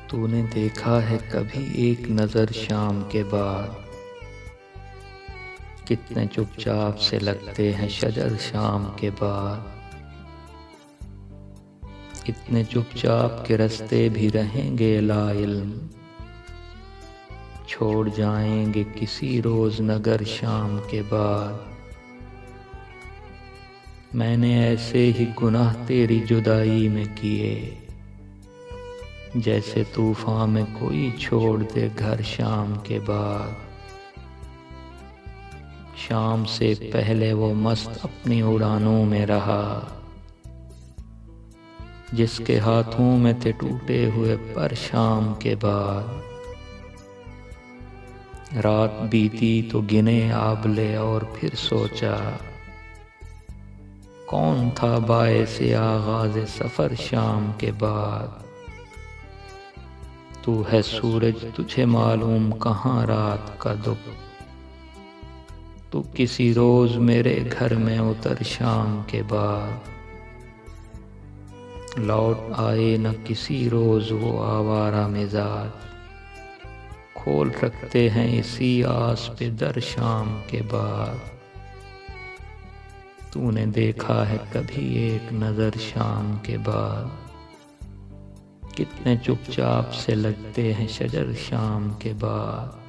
تو نے دیکھا ہے کبھی ایک نظر شام کے بعد، کتنے چپ چاپ سے لگتے ہیں شجر شام کے بعد، اتنے چپ چاپ کے رستے بھی رہیں گے لا علم، چھوڑ جائیں گے کسی روز نگر شام کے بعد۔ میں نے ایسے ہی گناہ تیری جدائی میں کیے، جیسے طوفان میں کوئی چھوڑ دے گھر شام کے بعد۔ شام سے پہلے وہ مست اپنی اڑانوں میں رہا، جس کے ہاتھوں میں تھے ٹوٹے ہوئے پر شام کے بعد۔ رات بیتی تو گنے آبلے اور پھر سوچا، کون تھا باعث آغاز سفر شام کے بعد۔ تو ہے سورج تجھے معلوم کہاں رات کا دکھ، تو کسی روز میرے گھر میں اتر شام کے بعد۔ لوٹ آئے نہ کسی روز وہ آوارہ مزاج، کھول رکھتے ہیں اسی آس پہ در شام کے بعد۔ تو نے دیکھا ہے کبھی ایک نظر شام کے بعد، کتنے چپ چاپ سے لگتے ہیں شجر شام کے بعد۔